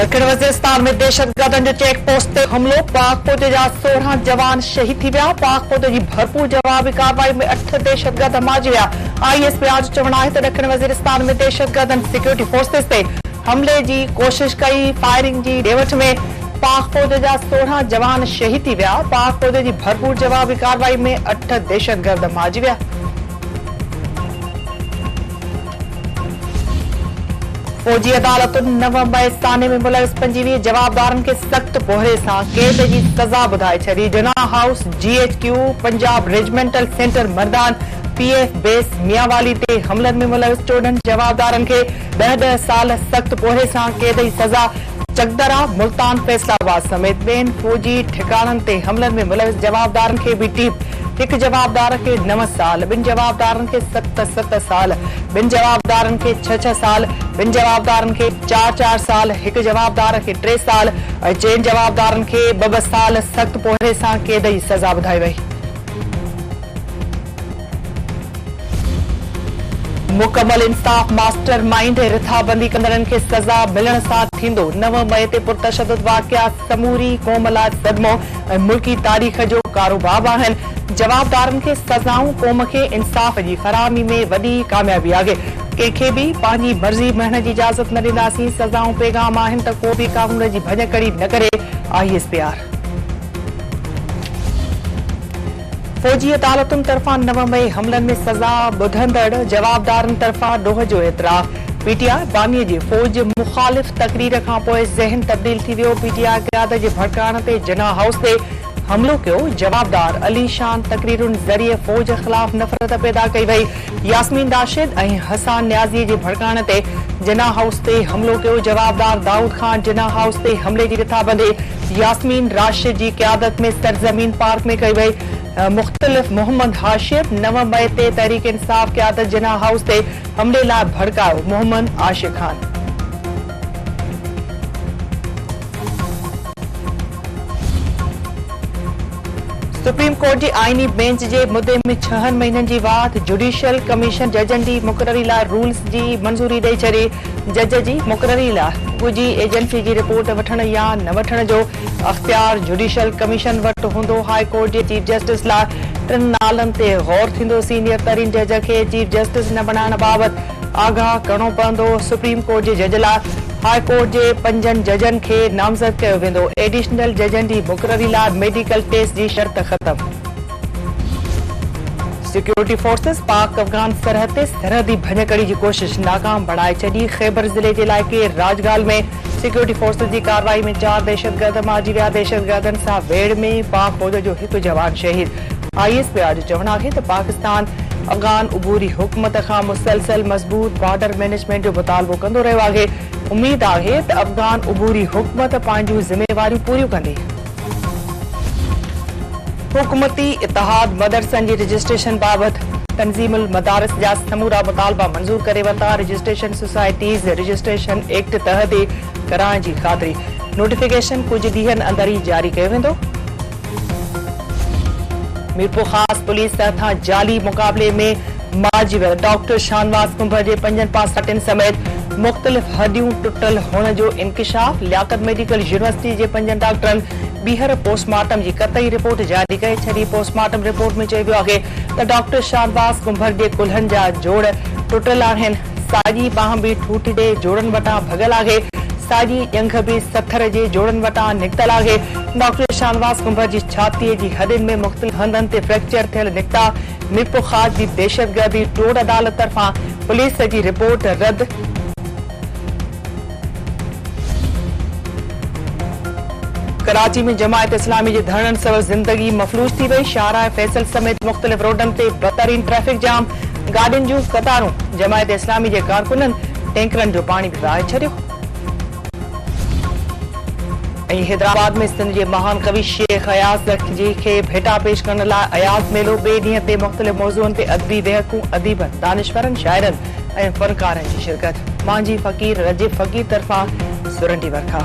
दक्षिण वज़ीरिस्तान में दहशतगर्दनि जो चेक पोस्ट ते हमलो, पाक फौज जा 16 जवान शहीद थी विया। पाक फौज जी भरपूर जवाबी कार्रवाई में 8 दहशतगर्द मारिजी विया। ISP जो चवण आहे त दक्षिण वज़ीरिस्तान में दहशतगर्दनि सिक्योरिटी फोर्सेस ते हमले जी कोशिश कई। फायरिंग जी ॾेवठ में पाक फौज जा 16 जवान शहीद थी विया। पाक फौज जी भरपूर जवाबी कार्रवाई में 8 दहशतगर्द मारिजी विया। फौजी अदालतुनि 9 मई साने में मुलविस 25 जवाबदारनि खे सख़्त पोहरे सां कैद जी सज़ा ॿुधाए छॾी। जना house, GHQ, Punjab regimental centre Mardan, PF base Mianwali ते हमलनि में मुलविस 14 जवाबदारनि खे 10 साल सख़्त पोहरे सां कैद जी सज़ा। चकदरा, मुल्तान, फैसलाबाद समेत ॿियनि फौजी ठिकाणनि ते हमलनि में मुलविस जवाबदारनि खे बि टीप। हिक जवाबदार के 9 साल, 2 जवाबदारनि के 7 साल, 2 जवाबदारनि के 6 साल, 2 जवाबदारनि के 4 साल, 1 जवाबदार के 3 साल ऐं 4 जवाबदारनि के 2 साल सख़्त पोहरे सां कैद जी सज़ा ॿुधाई वई। मुकमल इंसाफ़ मास्टर माइंड रिथाबंदी कंदड़नि खे सज़ा मिलण सां थींदो। 9 मई ते पुरतशद्दुद वाक़िया समूरी क़ौम लाइ सदमो ऐं मुल्की तारीख़ जो कारो बाब आहिनि। जवाबदारनि खे सज़ाऊं क़ौम खे इंसाफ़ जी फराहमी में वॾी कामयाबी आहे। कंहिंखे बि पंहिंजी मर्ज़ी महण जी इजाज़त न ॾींदासीं। सज़ाऊं पैगाम आहिनि त को बि कानून जी भञकड़ी न करे। ISPR फौजी अदालतुनि तरफ़ां 9 मई हमलनि में सज़ा ॿुधंदड़ जवाबदारनि तरफ़ां ॾोह जो एतिराफ़। PTI बानीअ जे फौज मुख़ालिफ़ तक़रीर खां पोइ ज़हन तब्दील थी वियो। PTI क़यादत जे भड़काइण ते जना हाउस ते हमलो कयो। जवाबदार अली शान तक़रीरुनि ज़रिए फौज ख़िलाफ़ नफ़रत पैदा कई वई। यास्मीन राशिद ऐं हसान न्याज़ी जे भड़काइण ते जना हाउस ते हमलो कयो। जवाबदार दाऊद खान जना हाउस ते हमले जी रिथाबंदी यास्मीन राशिद जी क़यादत में सरज़मीन पार्क में कई वई। मुख़्तलिफ़ मोहम्मद हाशिर 9 मई ते तहरीक इंसाफ़ क़यादत जना हाउस ते हमले लाइ भड़कायो। मोहम्मद आशिक़ खान सुप्रीम कोर्ट जी आईनी बेंच जे मुद्दे में 6 महीननि जी वाद। जुडिशियल कमीशन जजनि जी मुक़ररी लाइ रूल्स जी मंज़ूरी ॾेई छॾी। जज जी मुक़ररी लाइ ॻुझी एजेंसी जी रिपोर्ट वठण या न वठण जो अख़्तियार जुडिशियल कमीशन वटि हूंदो। हाई कोर्ट जे चीफ जस्टिस लाइ 3 नालनि ते गौर थींदो। सीनियर तरीन जज खे चीफ जस्टिस न बणाइण बाबति आगाह करणो पवंदो। सुप्रीम कोर्ट जे जज लाइ हाई कोर्ट जे 5 जजनि खे नामज़द कयो वेंदो। एडिशनल जजनि जी मुक़ररी लाइ मेडिकल टेस्ट जी शर्त ख़तम। सिक्योरिटी फोर्सेस पाक अफगान सरहद ते सरहदी भञकड़ी जी कोशिश नाकाम बणाए छॾी। खैबर ज़िले जे इलाइक़े राजगाल में सिक्योरिटी फोर्सेस जी कार्रवाई में 4 दहशतगर्द मारिजी विया। दहशतगर्दनि सां वेड़ में पाक फौज जो 1 जवान शहीद। ISPR जो चवणु आहे त पाकिस्तान अफगान उबूरी हुकूमत खां मुसलसल मज़बूत बॉर्डर मैनेजमेंट जो मुतालबो कंदो रहियो आहे। उम्मीद आहे त अफगान उबूरी हुकूमत पंहिंजूं ज़िम्मेवारियूं पूरियूं कंदी। हुकूमती इतिहाद मदरसनि जी रजिस्ट्रेशन बाबति तंज़ीमुल मदारिस जा समूरा मुतालबा मंज़ूर करे वरिता। रजिस्ट्रेशन सोसाइटीज़ रजिस्ट्रेशन एक्ट तहत कराइण जी ख़ातिरी। नोटिफिकेशन कुझु ॾींहनि अंदर ई जारी कयो वेंदो। मीरपुर ख़ासि पुलिस तरफ़ां जाली मुक़ाबले में मारिजी वियल डॉक्टर शानवाज़ कुंभर जे 5 पासाटिन समेत मुख़्तलिफ़ हॾियूं टुटल हुअण जो इंकिशाफ। लियाकत मेडिकल यूनिवर्सिटी जे 5 डॉक्टरनि ॿीहर पोस्टमार्टम जी क़तई रिपोर्ट जारी करे छॾी। पोस्टमार्टम रिपोर्ट में चयो वियो आहे त डॉक्टर शानवाज़ कुंभर जे कुल्हनि जा जोड़ टुटल आहिनि। साॼी बांह बि ठूठ जे जोड़नि वटां भॻल आहे। साॼी ॼंघ बि सथर जे जोड़नि वटां निकितल आहे। डॉक्टर शानवाज़ कुंभर जी छातीअ जी हॾियुनि में मुख़्तलिफ़ हंधनि ते फ्रैक्चर थियल निकिता। मीरपुर ख़ासि जी दहशतगर्दी टोड़ अदालत तरफ़ां पुलिस जी रिपोर्ट रद्द। कराची में जमायत इस्लामी जे धरणनि सबबि ज़िंदगी मफ़लूज थी वई। शाहराह फैसल समेत मुख़्तलिफ़ रोडनि ते बदतरीन ट्रैफ़िक जाम, गाॾियुनि जूं क़तारूं। जमायत इस्लामी जे कारकुननि टैंकरनि जो पाणी बि वहाए छॾियो। ऐं हैदराबाद में सिंध जे महान कवि शेख अयाज़ जी खे भेटा पेश करण लाइ अयाज़ मेलो। ॿिए ॾींहं ते मुख़्तलिफ़ मौज़ूअनि ते अदबी वेहकूं, अदीबनि, दानिशवरनि, शाइरनि ऐं फ़नकारनि जी शिरकत। मांझी फ़क़ीर रजीब फ़क़ीर तरफ़ां सुरंडी वर्खा।